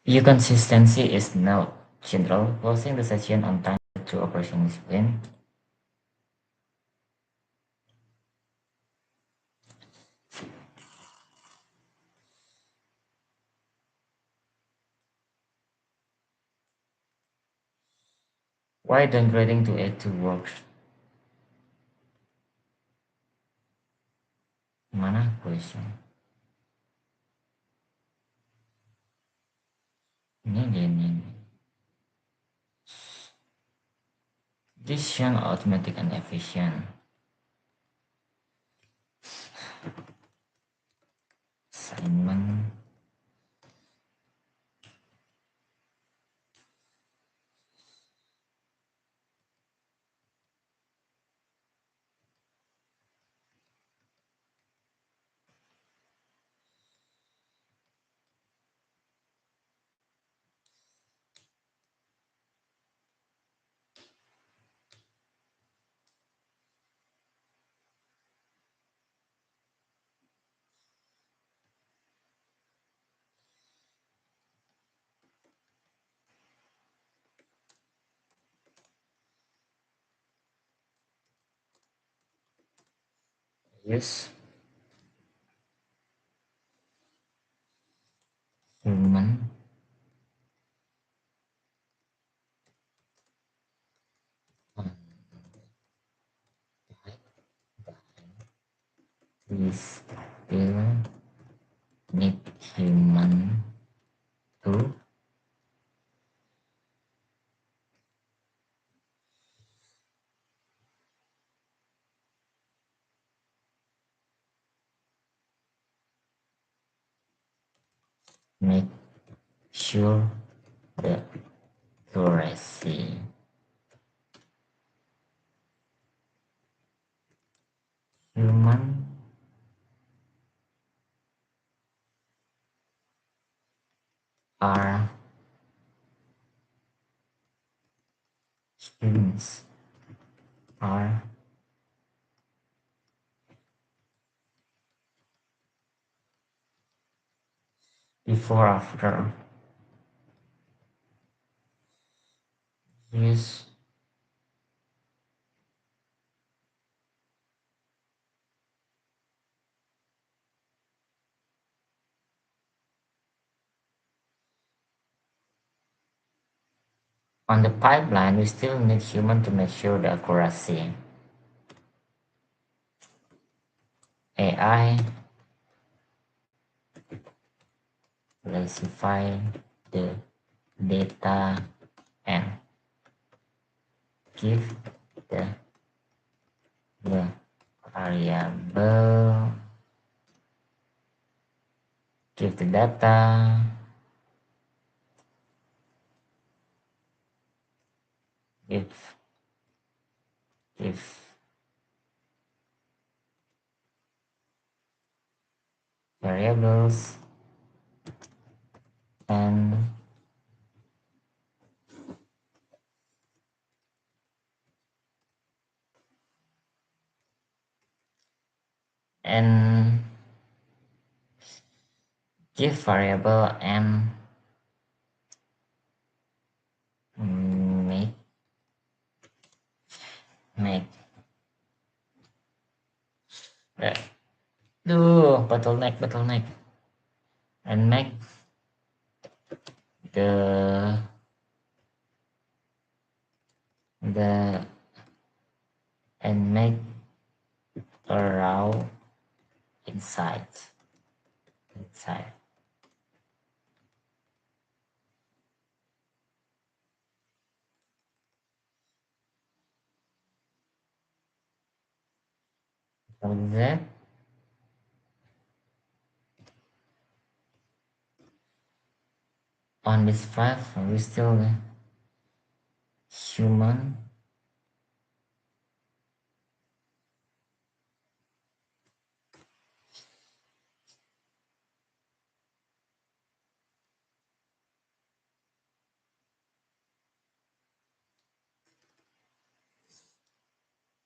Your consistency is now general. Closing the session on time to operation discipline. Why downgrading to A2 works? Mana question? Ini. Decision automatic and efficient. Assignment. Use human on we still need human to make sure the accuracy. Human are humans are before after use on the pipeline we still need human to make sure the accuracy. AI classify the data and give the variable give the data if if variables and and give variable and make make uh, bottleneck and make the the and make a row inside. So that on this file we still human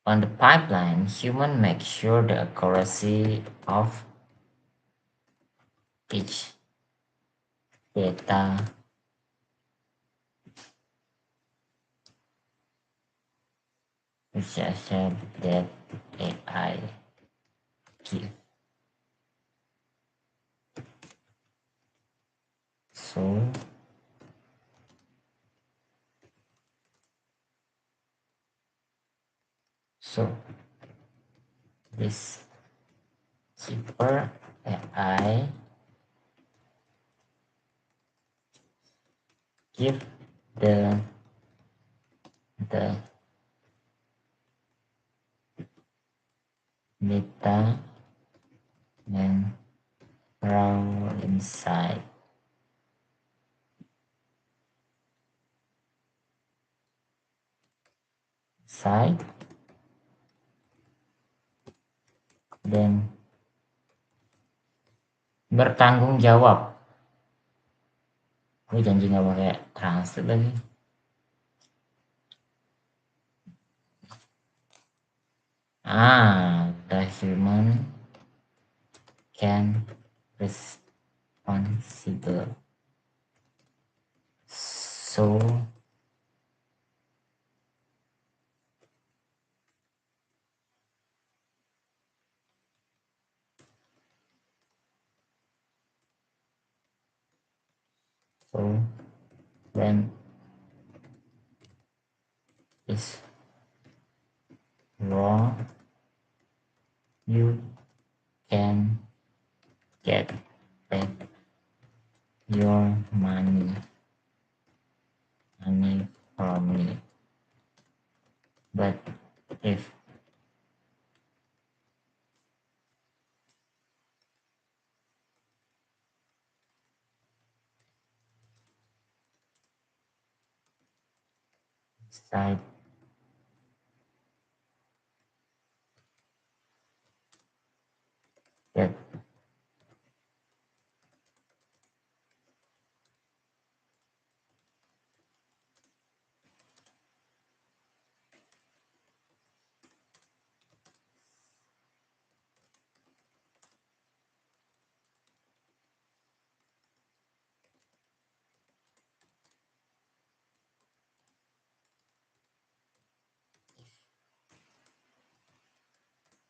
on the pipeline human make sure the accuracy of each data which I said that AI give. So so this cheaper AI give the the data and raw inside dan bertanggung jawab. Gue janji nggak pakai translate lagi. The human can responsible. So so when is wrong, you can get back your money from me. But if side that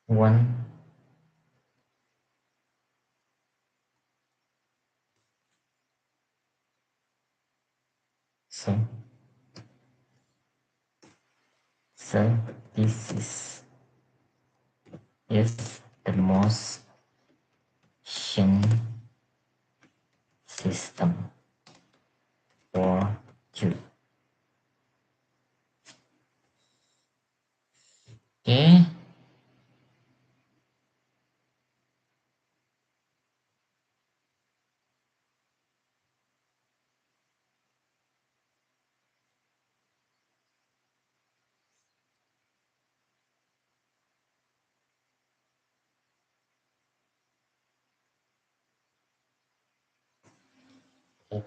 one so so this is the most efficient system for you. Okay,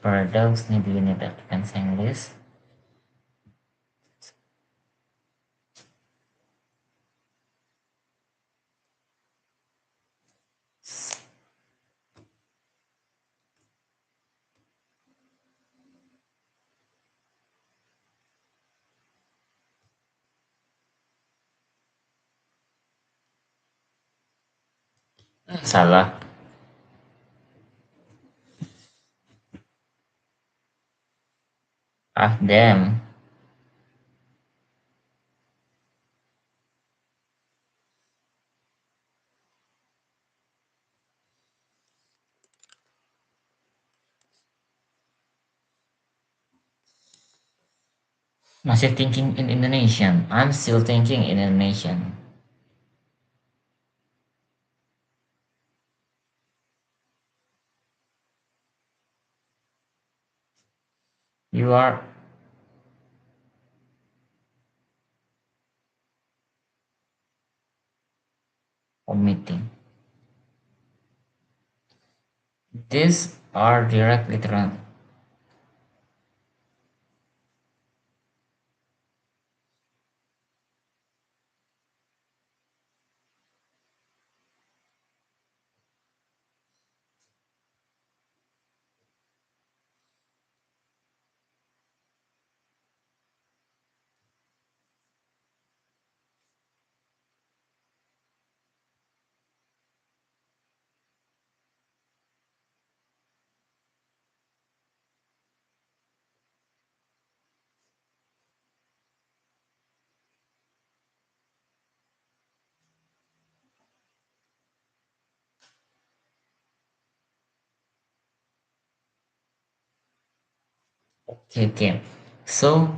paradox nih di unit advance English. Salah. Damn. Masih thinking in Indonesian. I'm still thinking in Indonesian. You are omitting. These are direct literal. Okay, okay. So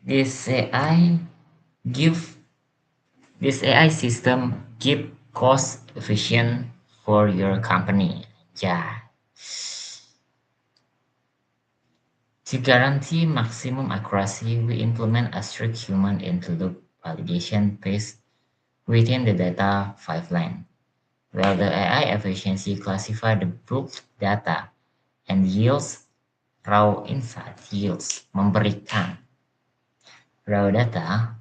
this AI give this AI system keep cost efficient for your company. Yeah. To guarantee maximum accuracy, we implement a strict human into loop validation phase within the data pipeline, where the AI efficiency classify the bulk data and yields raw insight yields memberikan raw data.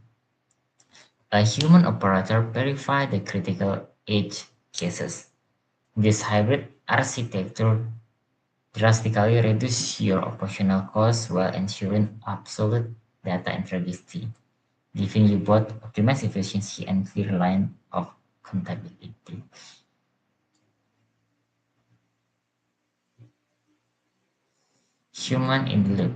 A human operator verify the critical edge cases. This hybrid architecture drastically reduces your operational costs while ensuring absolute data integrity, giving you both optimized efficiency and clear line of accountability. Human in the loop.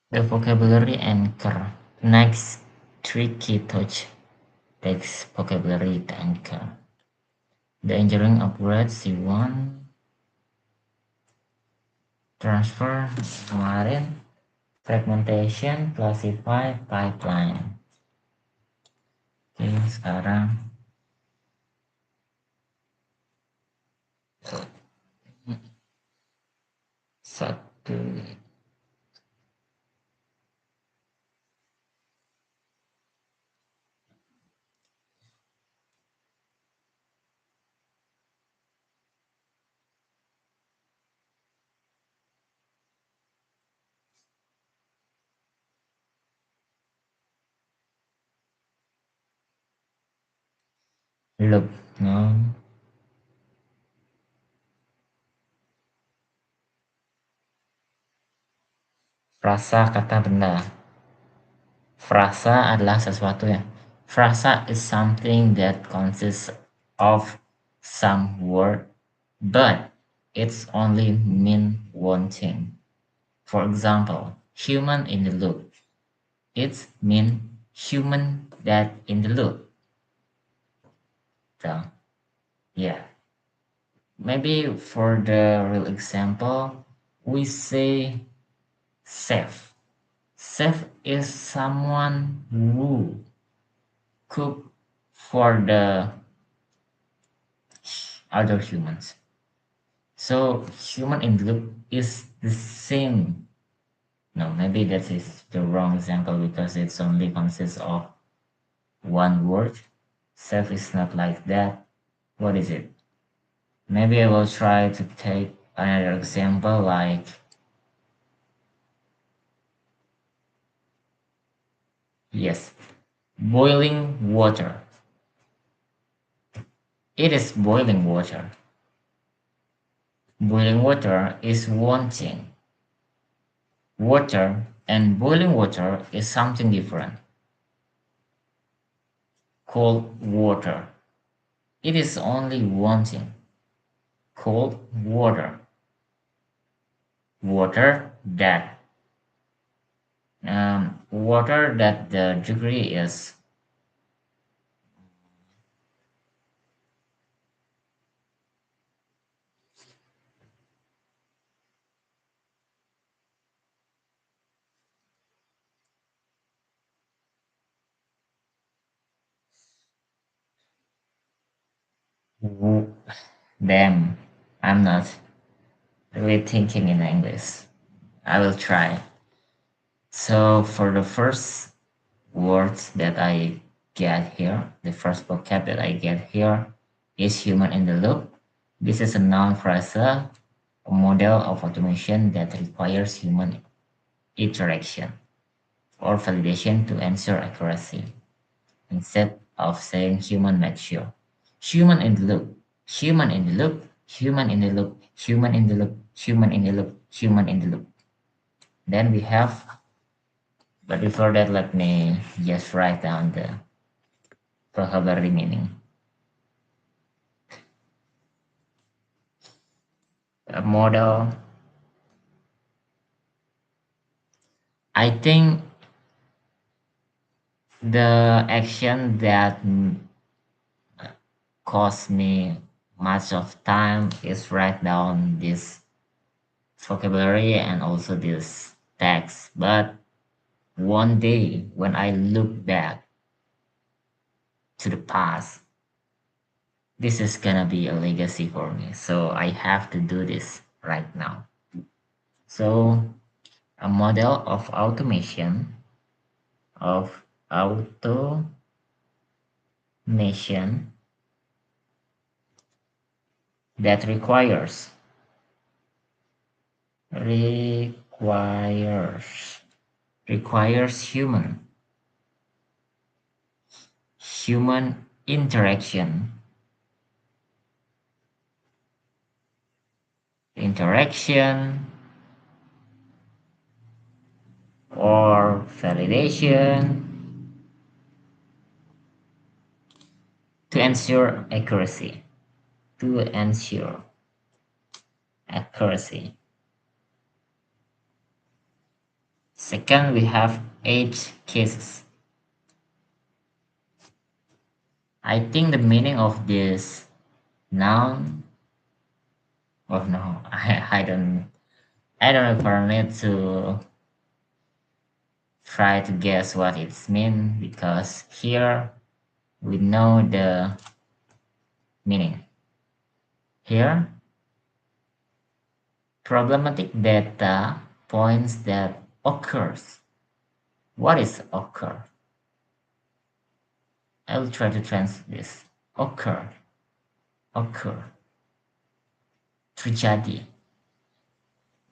The vocabulary anchor. Next tricky touch takes vocabulary to anchor. The engineering upgrade C1 transfer kemarin fragmentation classify pipeline. Oke, sekarang satu loop. No. Frasa kata benda. Frasa adalah sesuatu ya. Frasa is something that consists of some word, but it's only mean one thing. For example, human in the loop. It's mean human that in the loop. So yeah. Maybe for the real example, we say chef. Chef is someone who cook for the other humans. So human in the loop is the same. No, maybe that is the wrong example because it's only consists of one word. Chef is not like that. What is it? Maybe I will try to take another example like yes, boiling water. It is boiling water. Boiling water is one thing. Water and boiling water is something different. Cold water. It is only one thing. Cold water. Water that water that the degree is W- Damn, I'm not really thinking in English. I will try. So for the first words that I get here, the first vocab that I get here is human in the loop. This is a noun phrasal, a model of automation that requires human interaction or validation to ensure accuracy. Instead of saying human make sure. Human in the loop, human in the loop, human in the loop, human in the loop, human in the loop, human in the loop. Then we have, but before that, let me just write down the vocabulary meaning. A model, I think the action that cost me much of time is write down this vocabulary and also this text. But one day when I look back to the past, this is gonna be a legacy for me. So I have to do this right now. So a model of automation of automation that requires requires human interaction or validation to ensure accuracy. To ensure accuracy. Second, we have edge cases. I think the meaning of this noun, oh no, I don't know permit to try to guess what it's mean because here we know the meaning. Here, problematic data points that occurs. What is occur? I will try to translate this. Occur, occur, terjadi.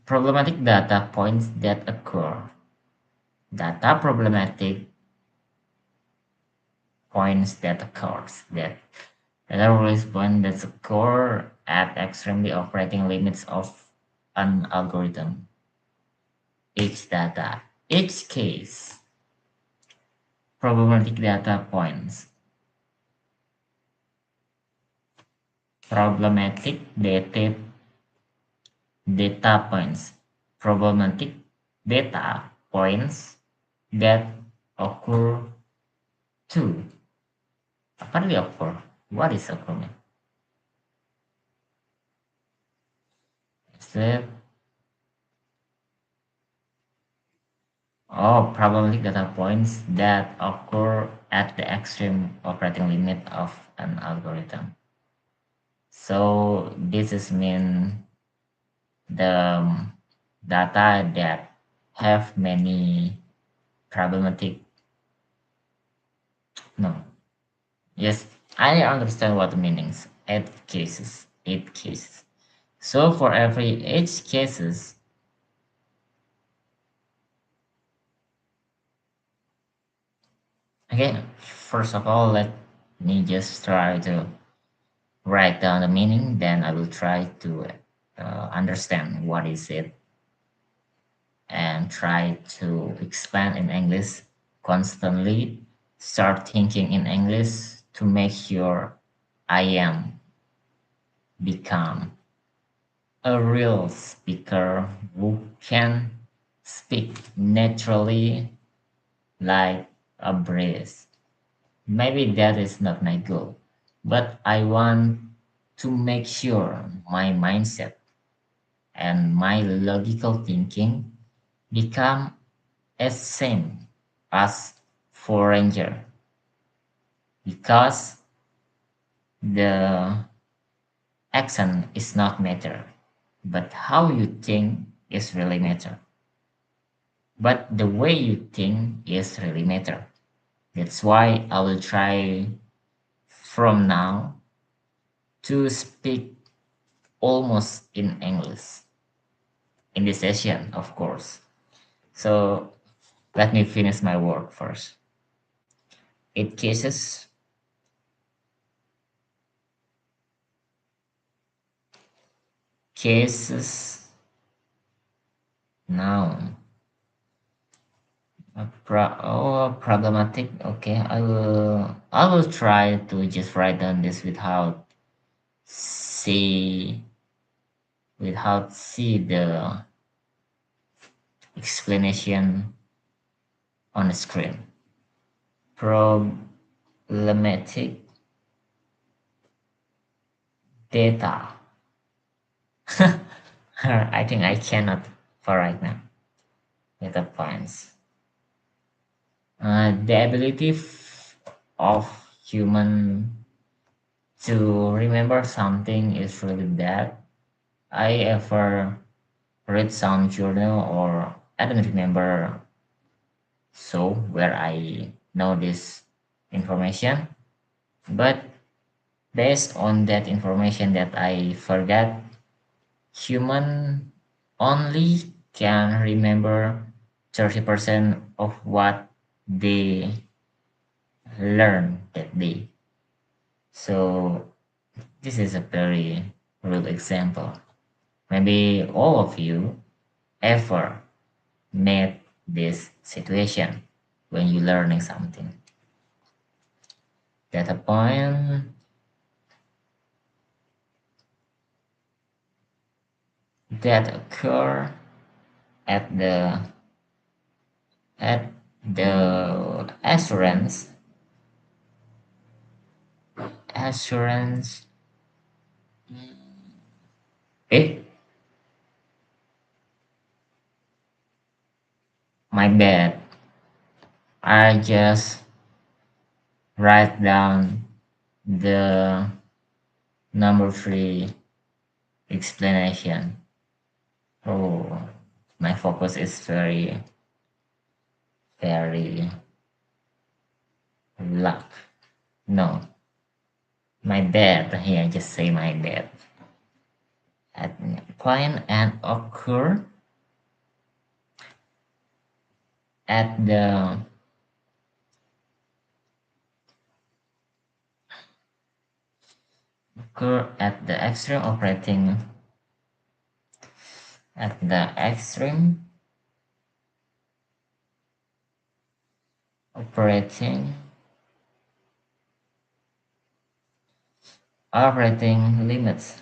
Problematic data points that occur. Data problematic points that occurs. That are always point that occur at extremely operating limits of an algorithm. Each data, each case, problematic data points. Problematic data points. Problematic data points that occur to. Apa dia occur? What is occur? Is it problematic data points that occur at the extreme operating limit of an algorithm. So this is mean the data that have many problematic. No, yes, I understand what the meanings. Eight cases. So for every eight cases, okay. First of all, let me just try to write down the meaning. Then I will try to understand what is it and try to expand in English constantly. Start thinking in English to make sure I am become a real speaker who can speak naturally like a breeze. Maybe that is not my goal, but I want to make sure my mindset and my logical thinking become as same as foreigner because the action is not matter, but how you think is really matter. But the way you think is really matter. That's why I will try from now to speak almost in English in this session, of course. So let me finish my work first. It cases noun. Problematic. Okay, I will try to just write down this see without see the explanation on the screen. Problematic data. I think I cannot for right now. Data points. The ability of human to remember something is really bad. I ever read some journal or I don't remember so where I know this information, but based on that information that I forgot, human only can remember 30% of what they learned that day. So this is a very real example. Maybe all of you ever met this situation when you learning something. Data point that occur at the assurance. Eh, my bad. I just write down the number three explanation. Oh, my focus is very luck. No, my bad. Here, just say my bad. At point and occur at the extreme operating operating limits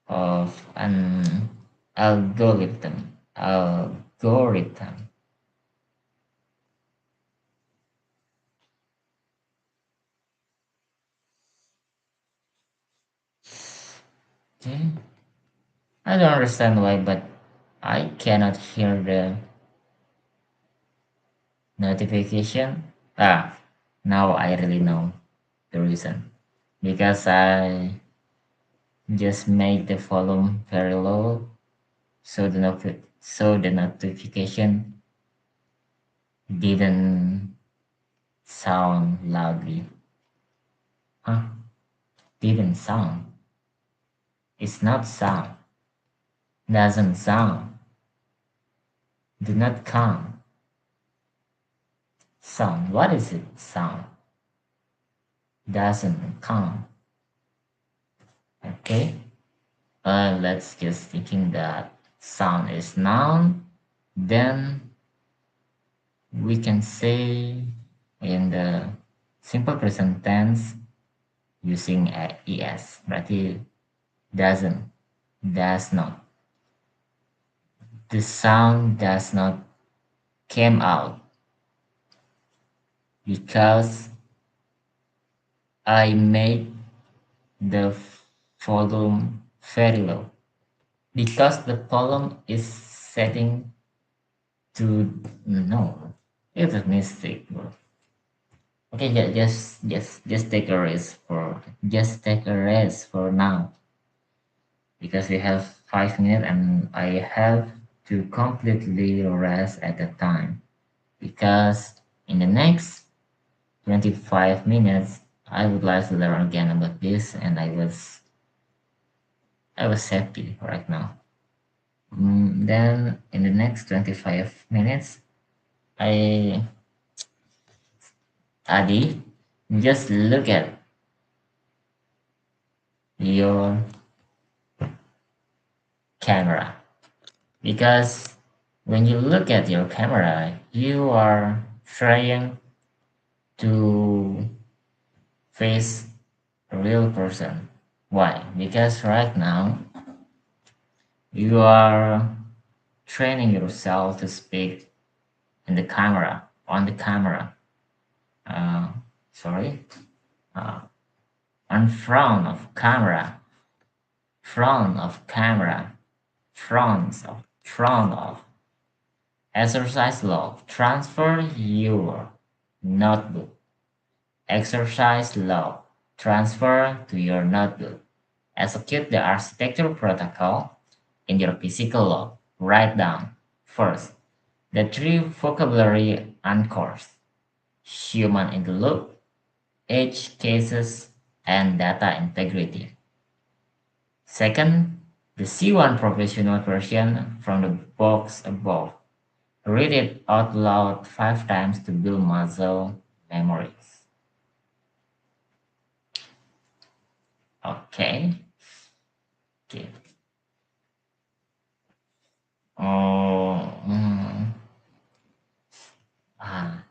of an algorithm. Okay. I don't understand why, but I cannot hear the notification. Now I really know the reason. Because I just made the volume very low, so the notification didn't sound loudly. Huh? Didn't sound. It's not sound. Doesn't sound. Do not come. Sound. What is it? Sound. Doesn't come. Okay. Let's just thinking that sound is noun. Then we can say in the simple present tense using es. Berarti doesn't. Does not. The sound does not came out because I made the volume very low. Because the volume is setting to no. It's a mistake, bro. Okay, just take a rest for now because we have 5 minutes and I have to completely rest at the time because in the next 25 minutes I would like to learn again about this and I was happy right now. Then in the next 25 minutes I Adi just look at your camera because when you look at your camera you are trying to face a real person. Why? Because right now you are training yourself to speak in the camera, on the camera. Uh, sorry, uh, on front of camera, front of. Exercise log. Transfer your notebook. Exercise log. Transfer to your notebook. Execute the architecture protocol in your physical log. Write down first the three vocabulary anchors: human in the loop, edge cases, and data integrity. Second, the C1 professional version from the box above. Read it out loud 5 times to build muscle memories. Okay. Okay. Oh, ah,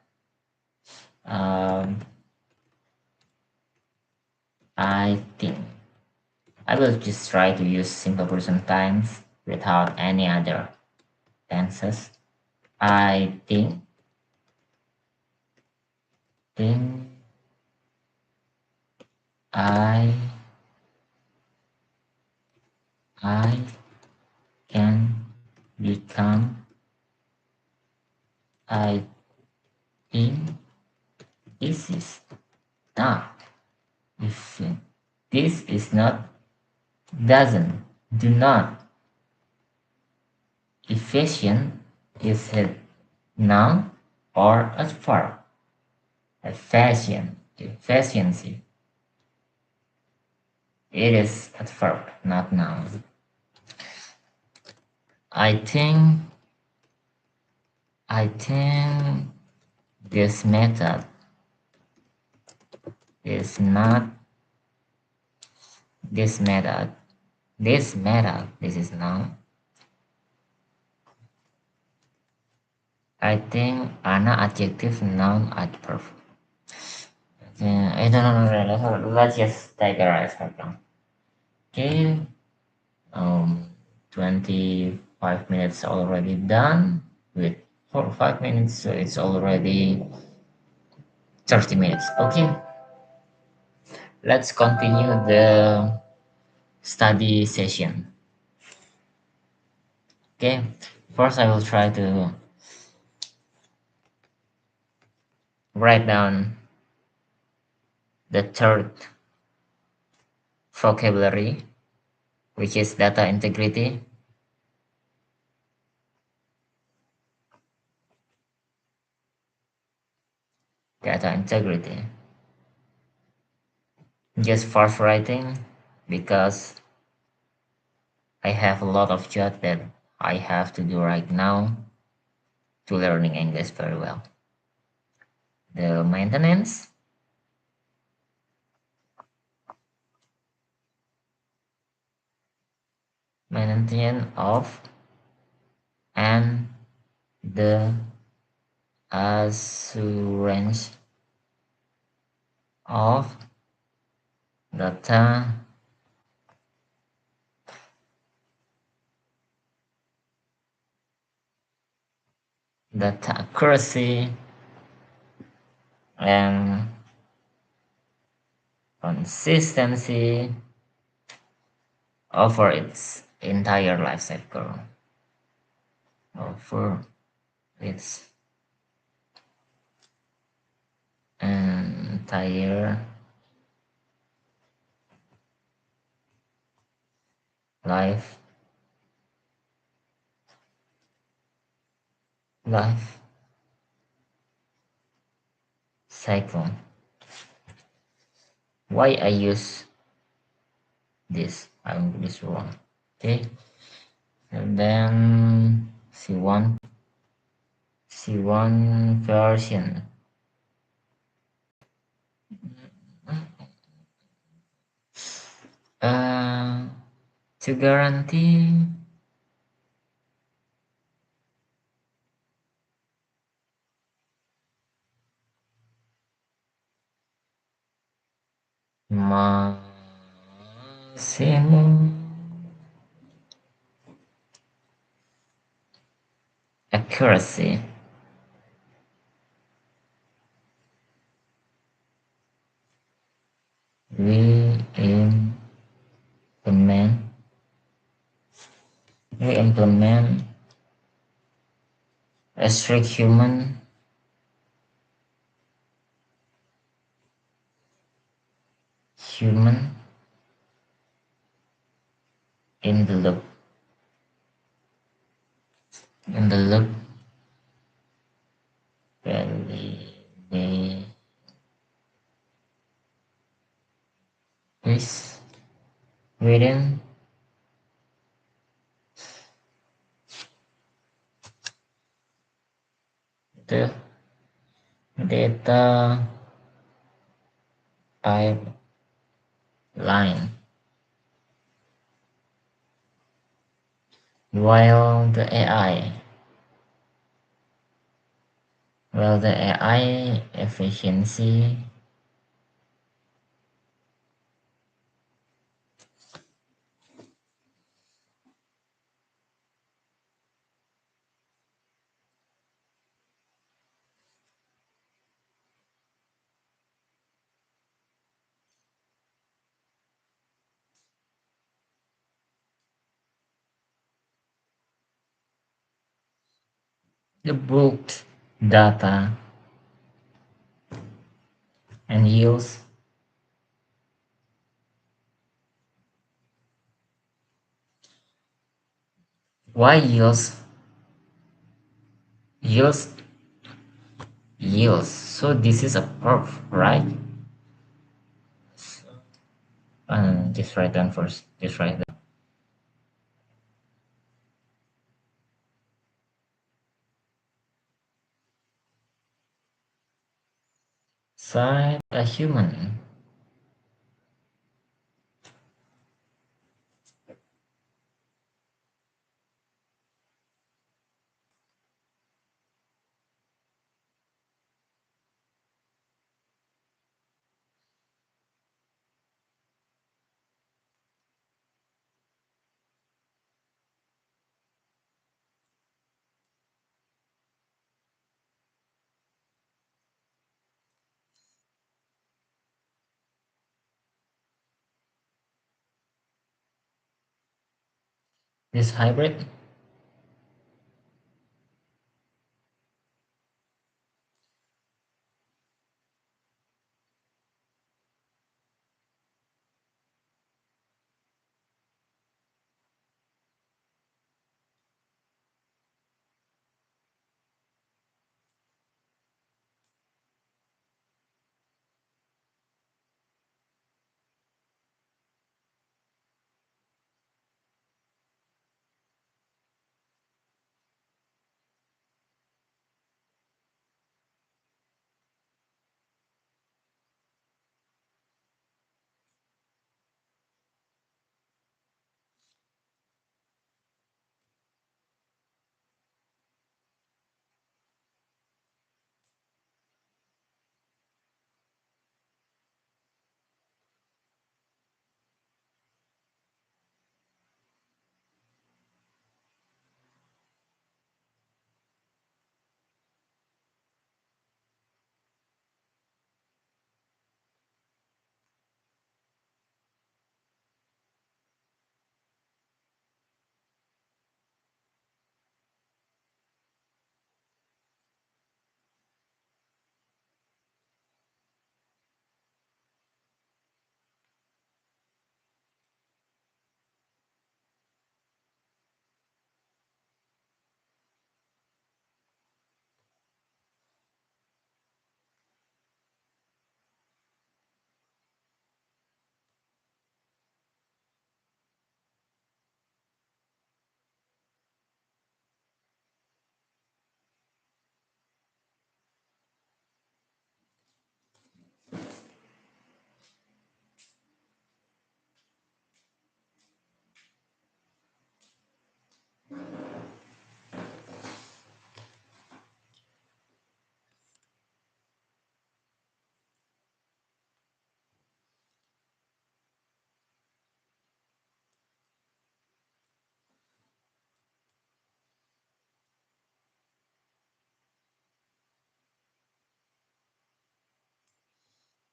um, I think I will just try to use simple present times without any other tenses. I think I I can become. I think this is not. If this is not, doesn't, do not. Efficient is a noun or a verb. Efficiency. It is a verb, not noun. I think I think this method is not this method. This is noun. I think are not adjective, noun, adverb. I don't know. Let's just take a rest right now. Okay. Um, 25 minutes already done with 4 or 5 minutes, so it's already 30 minutes. Okay, let's continue the study session. Okay, first I will try to write down the third vocabulary, which is data integrity. Data integrity. Just fast writing because I have a lot of job that I have to do right now to learning English very well. The maintenance of and the assurance of data data accuracy and consistency over its entire life cycle. Over its and entire life life cycle. Why I use this? I'm this wrong. Okay, and then C1 version. Uh, to guarantee maximum accuracy, we implement we implement a strict human in the loop in the loop validation is within the data pipeline, while the AI efficiency the bulk data and yields. Why yields yields? So this is a perf, right? Just write down first. Just write down. Cite a human. This hybrid.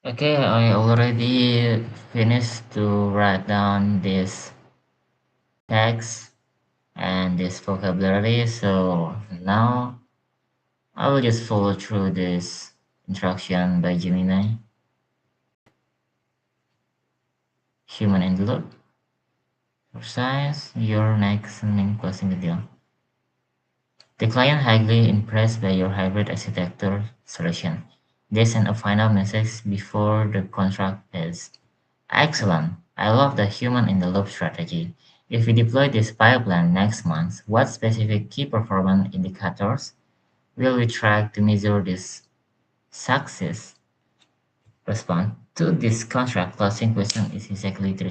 Okay, I already finished to write down this text and this vocabulary, so now I will just follow through this instruction by Gemini. Human in the loop. Precise your next and closing the deal. The client highly impressed by your hybrid architecture solution. They send a final message before the contract is excellent. I love the human in the loop strategy. If we deploy this pipeline next month, what specific key performance indicators will we track to measure this success? Response to this contract closing question is exactly 3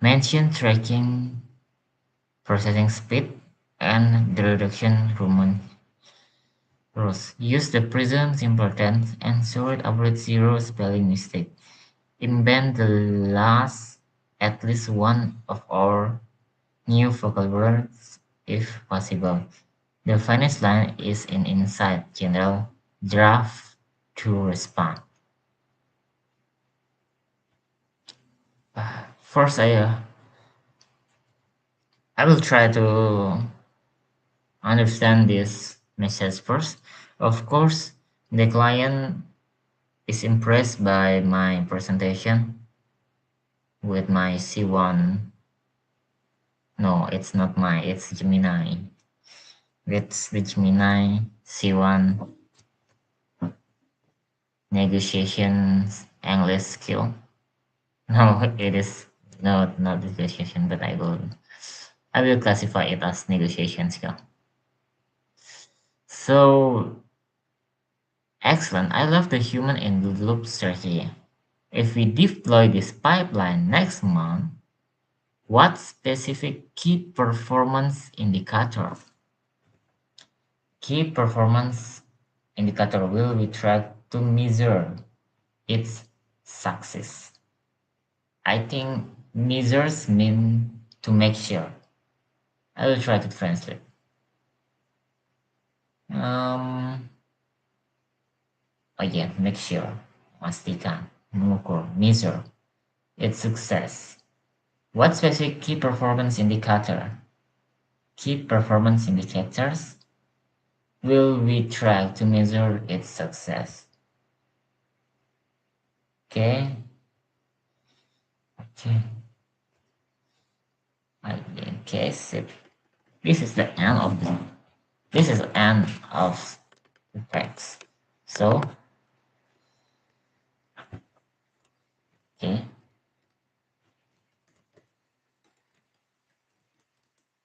mention tracking, processing speed, and the reduction Roman rules. Use the present simple tense and show it avoid zero spelling mistake. Invent the last at least one of our new vocabularies if possible. The finish line is in inside general draft to respond. First, I will try to understand this message first. Of course, the client is impressed by my presentation with my C1. No, it's not my, it's Gemini. It's the Gemini C1 negotiations English skill. No, it is not negotiation, but I will classify it as negotiation skill. So excellent. I love the human in the loop strategy. If we deploy this pipeline next month, what specific key performance indicator will we track to measure its success? I think measures mean to make sure. I will try to translate. Um, oh yeah, make sure. Pastikan, mengukur, measure its success. What specific key performance indicators will we track to measure its success? Okay, okay, okay. So this is the end of the text. So okay,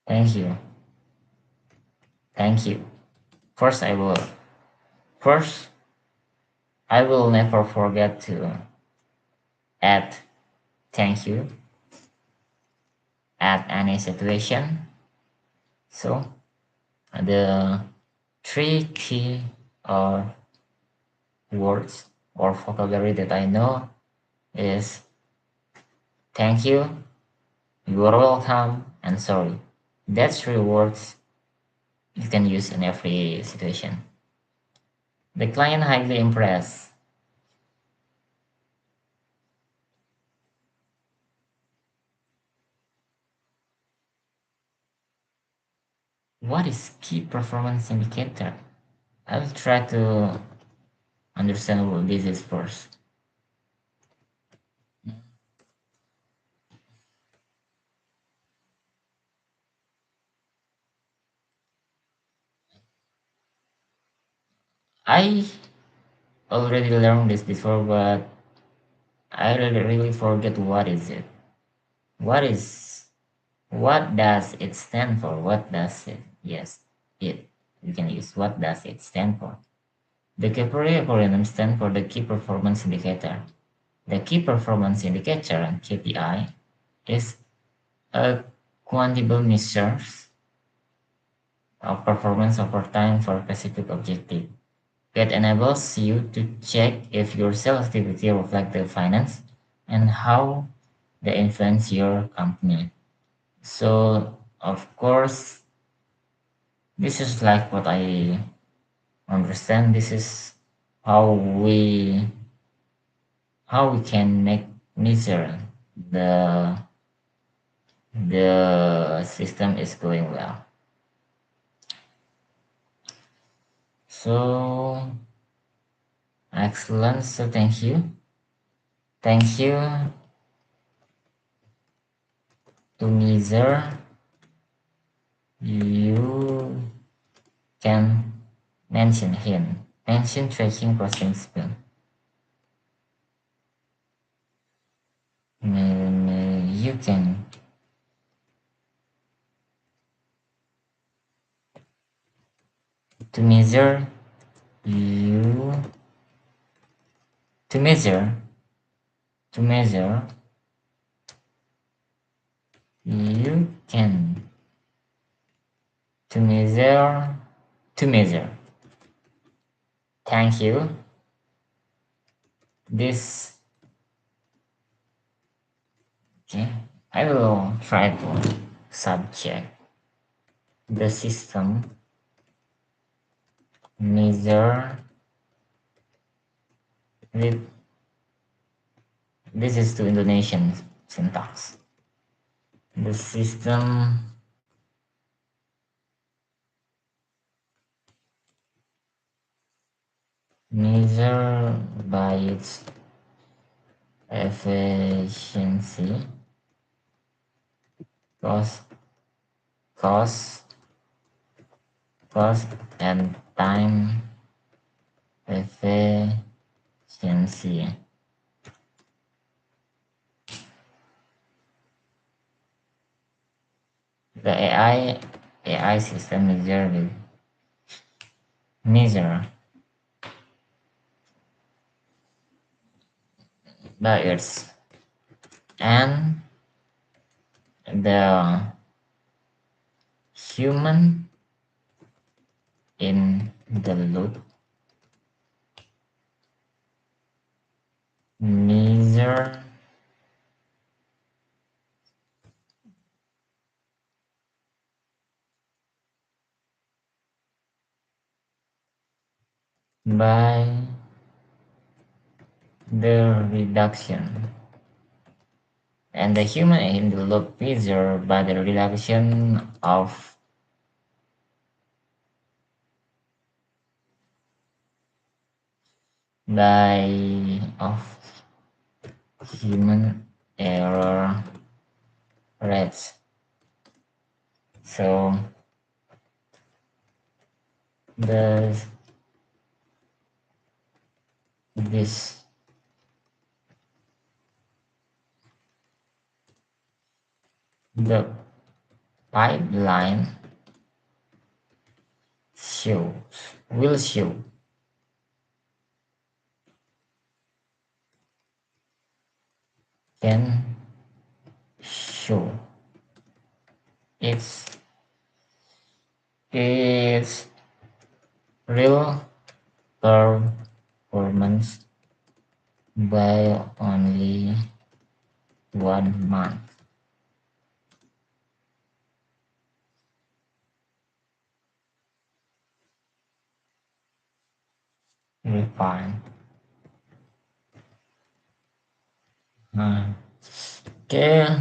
thank you, thank you. First, first I will never forget to add thank you at any situation. So the three key or words or vocabulary that I know is thank you, you are welcome, and sorry. That's three words you can use in every situation. The client highly impressed. What is key performance indicator? I will try to understand what this is first. I already learned this before, but I really forget what is it. What is what does it stand for? What does it? Yes, it. We can use what does it stand for? The KPI acronym stands for the Key Performance Indicator. The Key Performance Indicator (KPI) is a quantifiable measure of performance over time for a specific objective. It enables you to check if your sales activity reflect the finance and how they influence your company. So, of course, this is like what I understand. This is how we how we can make measure the the system is going well. So excellent. So thank you to measure. You can mention him. Mention tracking processing speed. You can to measure you to measure to measure you can to measure. Thank you. This okay. I will try to subject the system measure with this is to Indonesian syntax. The system measure by its efficiency, cost, cost, cost, and time efficiency. The AI system measure by its and the human in the loop measure by the reduction and the human in the loop measure by the reduction of human error rates. So the this the pipeline shows will can show its its real performance by only 1 month. Refine. Uh, okay,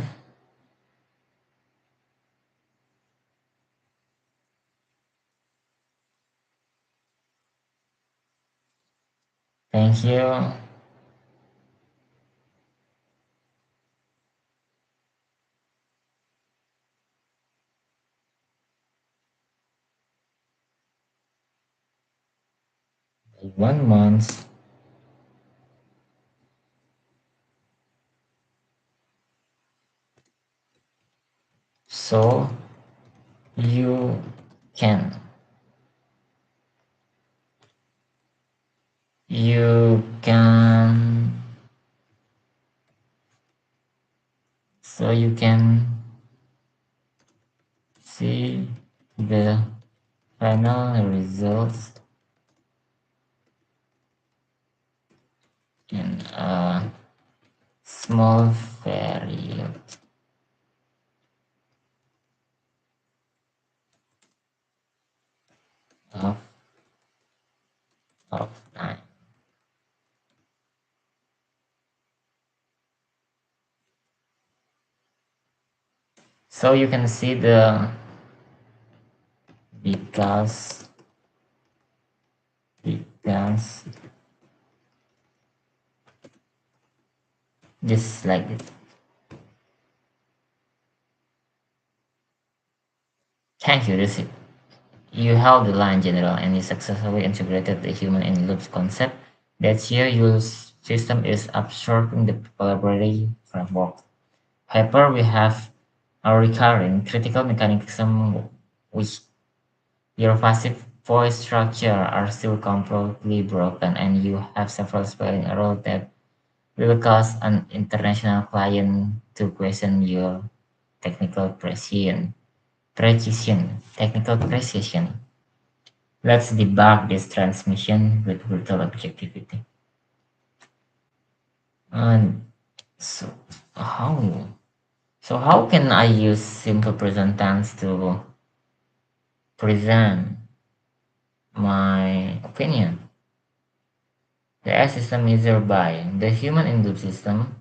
thank you. 1 month. So you can you can you can see the final results in a small variable of, of time. So you can see the because because just like it. Thank you. This you held the line general and you successfully integrated the human in loops concept. That here your system is absorbing the collaborative framework. However, we have a recurring critical mechanism which your passive voice structure are still completely broken and you have several spelling errors that will cause an international client to question your technical technical precision. Let's debug this transmission with brutal objectivity. And so how? So how can I use simple present tense to present my opinion? The S system is thereby the human in loop system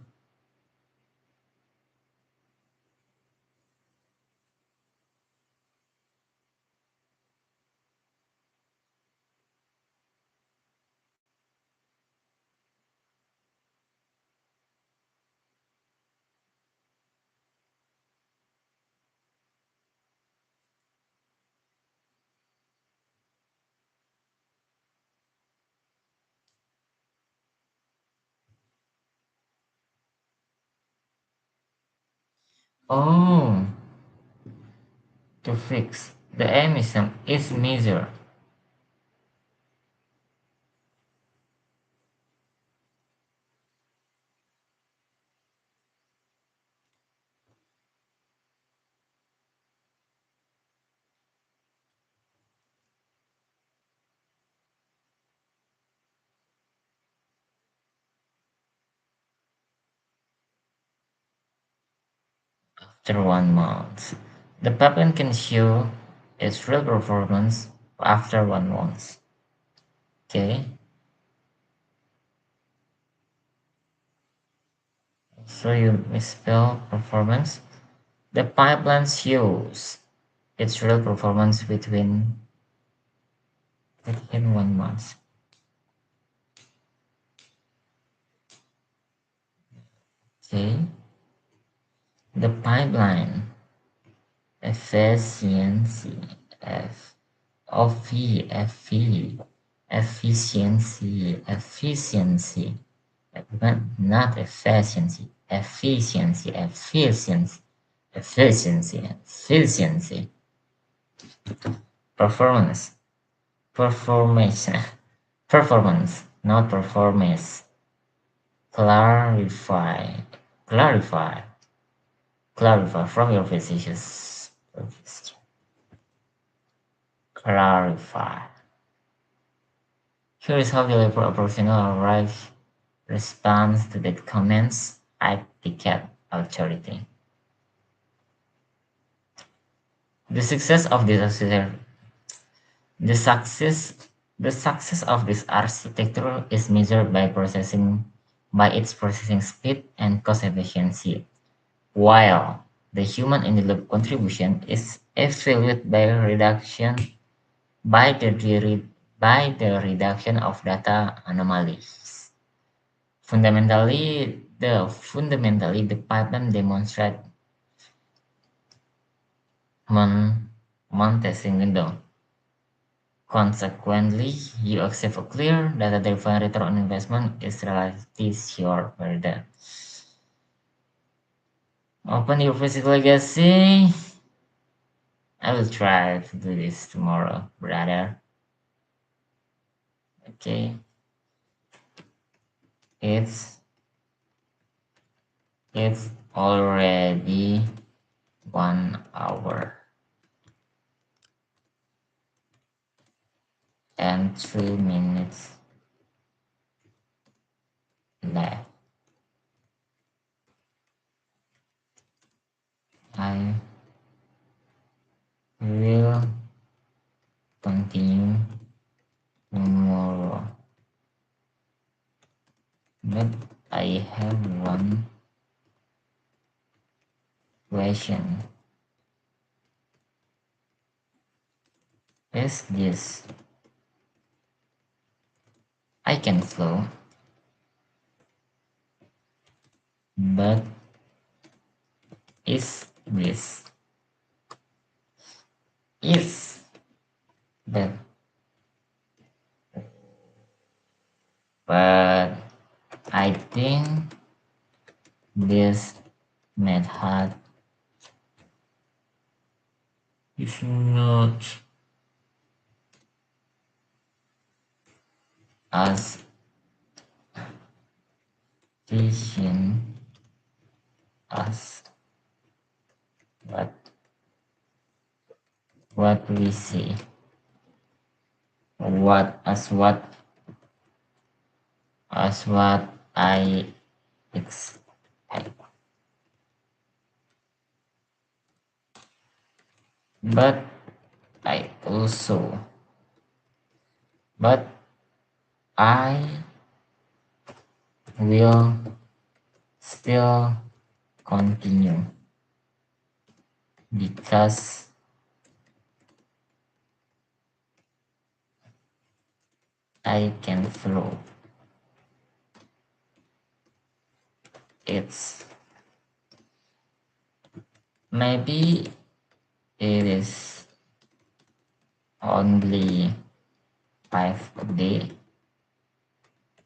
oh to fix the emission is measure after 1 month. The pipeline can show its real performance after 1 month. Okay, so you misspell performance. The pipeline shows its real performance within 1 month. Okay, the pipeline efficiency F of V F V efficiency not efficiency performance performance performance not performance clarify clarify clarify from your physicians clarify. Here is how to deliver a professional right response to the comments I etiquette authority. The success of this the success the success of this architecture is measured by its processing speed and cost efficiency, while the human in the loop contribution is evaluated by the re- by the reduction of data anomalies. Fundamentally the pipeline demonstrates Montesing window. Consequently, you accept a clear data-driven return on investment is relatively sure further. Open your physical legacy. I will try to do this tomorrow, brother. Okay, it's it's already 1 hour and 3 minutes left. I will continue tomorrow, but I have one question. Is this I can flow, but is this is that but I think this method is not as efficient as what we see. What as what I expect. But I also but I will still continue because I can flow. It's maybe it is only 5 a day,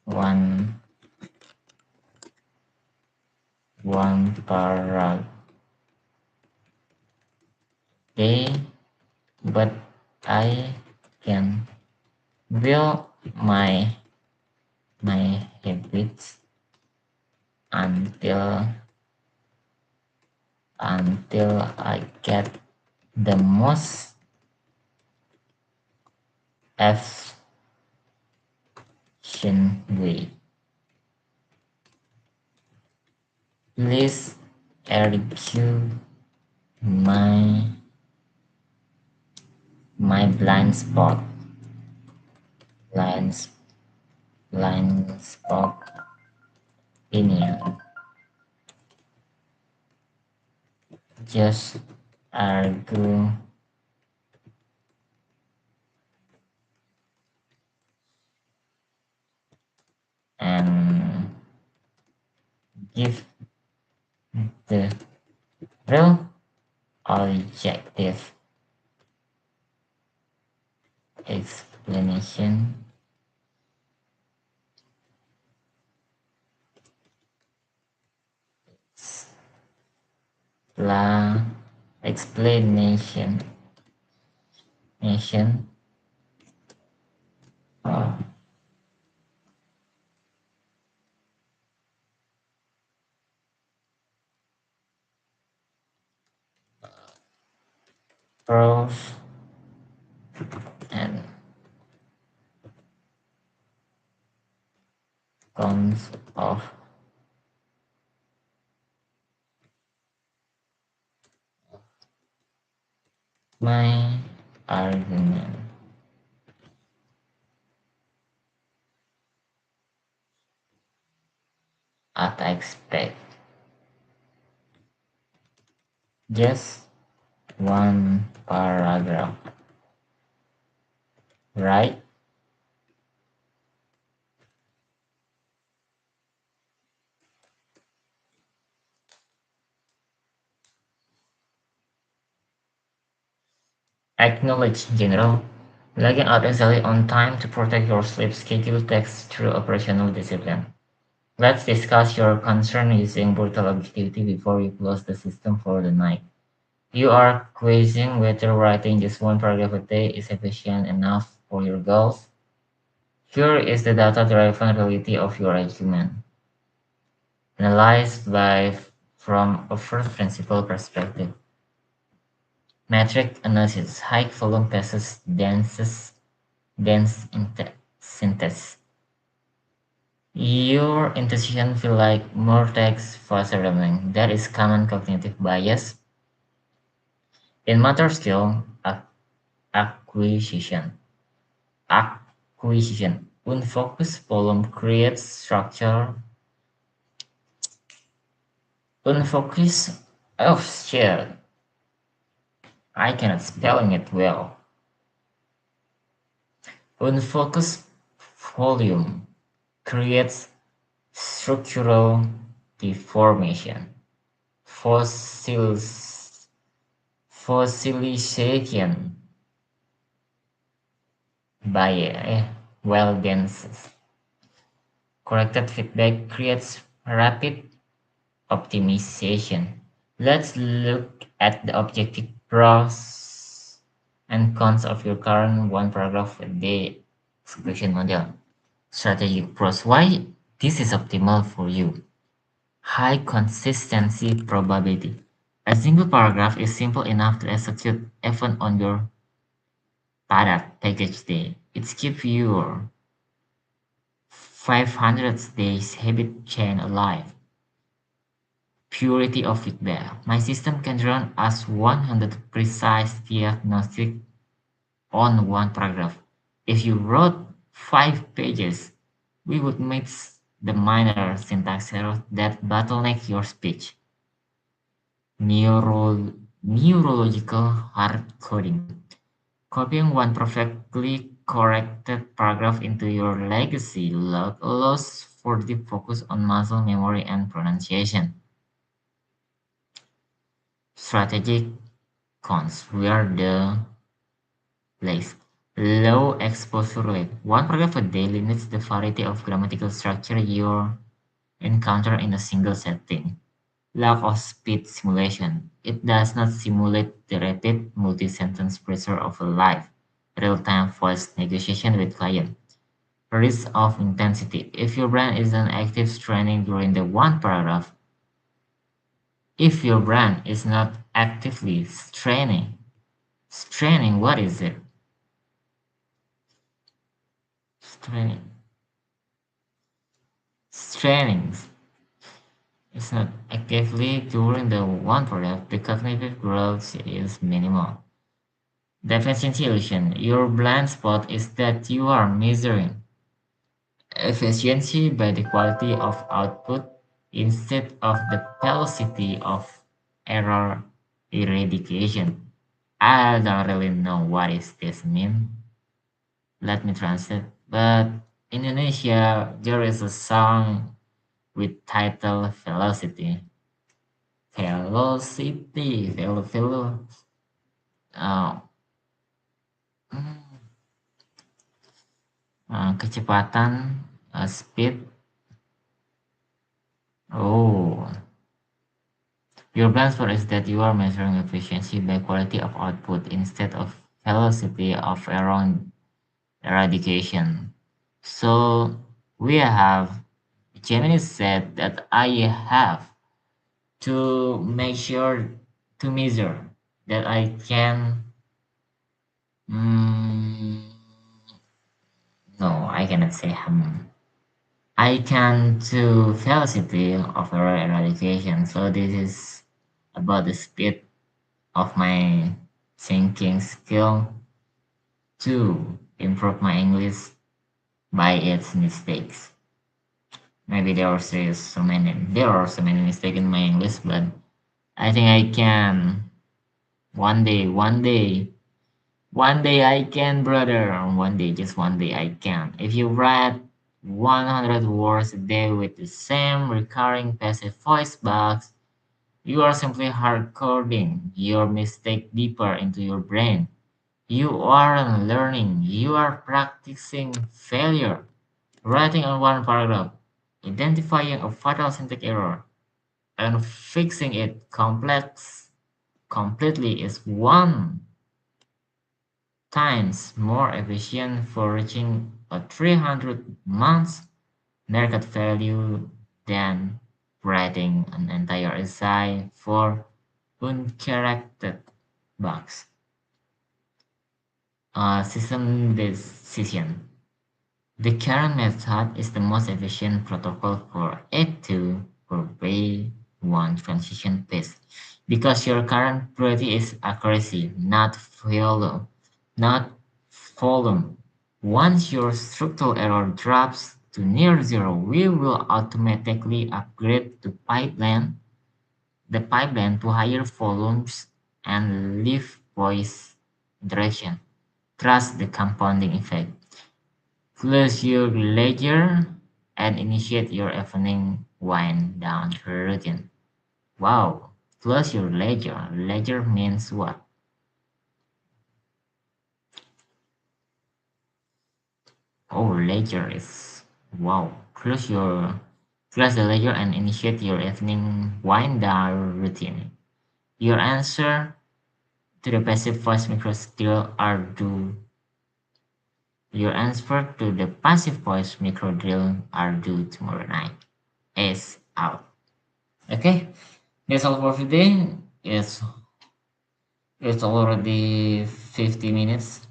one per day, but I can build my habits until I get the most efficient way. Please argue my blind spot, blind spot opinion. Just argue and give the real objective explanation. La explanation nation pros and cons of my argument. As I expect, just one paragraph, right? Acknowledge general. Logging out exactly on time to protect your sleep schedule takes through operational discipline. Let's discuss your concern using brutal objectivity before you close the system for the night. You are quizzing whether writing just one paragraph a day is efficient enough for your goals. Here is the data-driven reality of your argument, analyzed from a first principle perspective. Metric analysis, high volume passes dense synthesis. Your intuition feel like more text, faster learning. That is common cognitive bias in motor skill acquisition. Acquisition. Unfocused volume creates structure. Unfocused. Oh shit! I cannot spelling it well. Unfocused volume creates structural deformation, fossils, fossilization by well dense. Corrected feedback creates rapid optimization. Let's look at the objective pros and cons of your current one paragraph a day execution model. Strategic pros. Why this is optimal for you? High consistency probability. A single paragraph is simple enough to execute even on your product package day. It keeps your 500 days habit chain alive. Purity of feedback. My system can run as 100 precise diagnostic on one paragraph. If you wrote 5 pages, we would miss the minor syntax errors that bottleneck your speech. Neurological hard coding. Copying one perfectly corrected paragraph into your legacy log allows for the focus on muscle memory and pronunciation. Strategic cons. Where the place. Low exposure rate. One paragraph a day limits the variety of grammatical structure you encounter in a single setting. Lack of speed simulation. It does not simulate the rapid multi-sentence pressure of a live, real-time voice negotiation with client. Risk of intensity. If your brain isn't active straining during the one paragraph, if your brain is not actively straining, what is it? Straining. Straining is not actively during the one paragraph, the cognitive growth is minimal. Deficiency illusion. Your blind spot is that you are measuring efficiency by the quality of output instead of the velocity of error eradication. I don't really know what is this mean. Let me translate. But in Indonesia, there is a song with title Velocity. Velocity, uh, kecepatan, speed. Oh, your blind spot is that you are measuring efficiency by quality of output instead of velocity of error eradication. So we have Gemini said that I have to make sure to measure that I can. Mm, no, I cannot say I can do velocity of error eradication. So this is about the speed of my thinking skill to improve my English by its mistakes. Maybe there are so many mistakes in my English, but I think I can one day I can, brother. One day, just one day I can. If you write 100 words a day with the same recurring passive voice box, you are simply hard coding your mistake deeper into your brain. You aren't learning, you are practicing failure. Writing on one paragraph, identifying a fatal syntax error, and fixing it completely is 1 times more efficient for reaching a 300 months market value than writing an entire essay for uncorrected bugs. System decision. The current method is the most efficient protocol for A2 or B1 transition pace because your current priority is accuracy, not volume. Once your structural error drops to near zero, we will automatically upgrade the pipeline to higher volumes and leave voice direction. Trust the compounding effect. Close your ledger and initiate your evening wind down routine. Wow, close your ledger. Ledger means what? Oh, ledger is wow. Close the ledger and initiate your evening wind down routine. Your answer to the passive voice micro drill are due. Your answer to the passive voice micro drill are due tomorrow night. Is out. Okay, that's all for today. It's already 50 minutes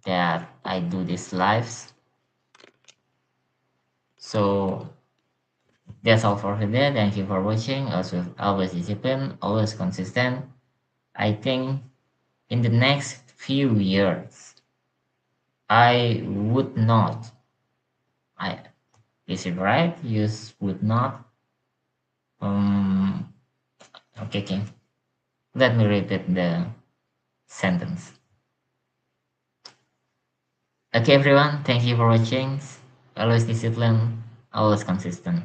that I do these lives. So that's all for today. Thank you for watching. Also, always disciplined, always consistent. I think in the next few years, I would not. I is it right? Use would not. Um. Okay. Okay. Let me repeat the sentence. Okay, everyone. Thank you for watching. Always disciplined, always consistent.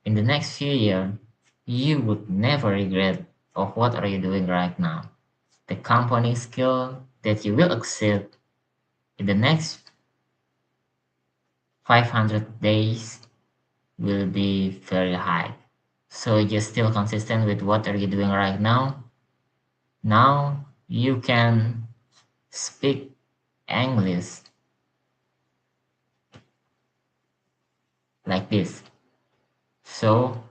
In the next few years, you would never regret of what are you doing right now. The compounding skill that you will exceed in the next 500 days will be very high. So just still consistent with what are you doing right now. Now you can speak English like this. So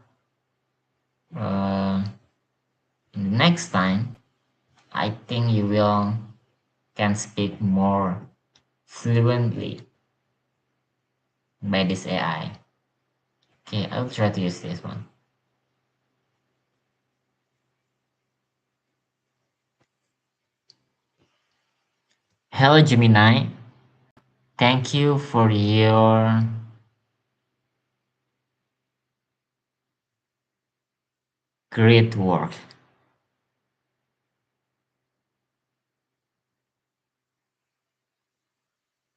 uh, next time, I think you will can speak more fluently by this AI. Okay, I'll try to use this one. Hello, Gemini. Thank you for your great work.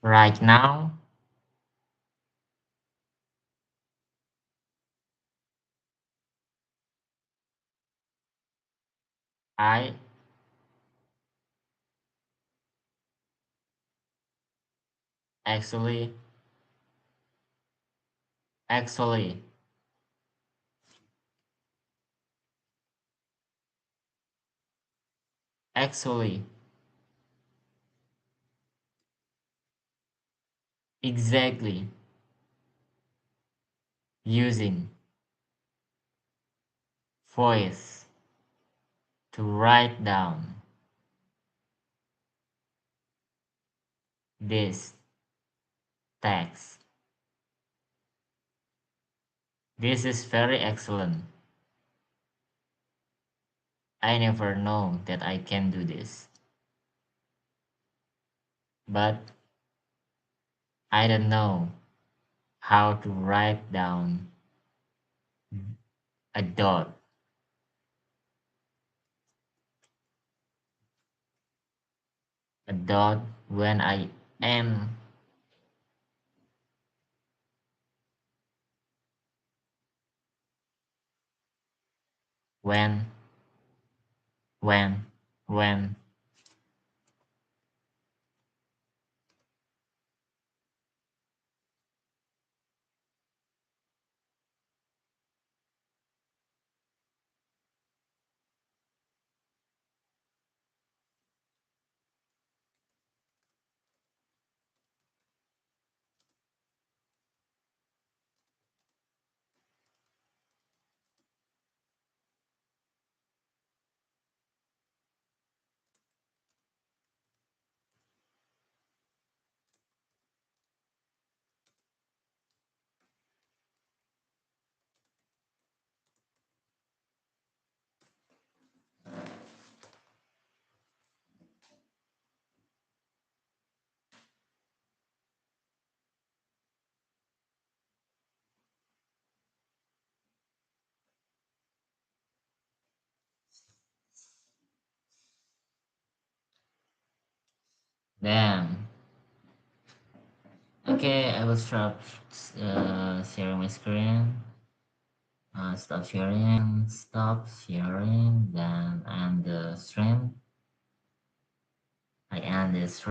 Right now, I actually, actually, actually, exactly using voice to write down this text. This is very excellent. I never know that I can do this, but I don't know how to write down a dot, a dot when I am, when, when, when. Damn. Okay, I will stop sharing my screen. Stop sharing, then end the stream. I end this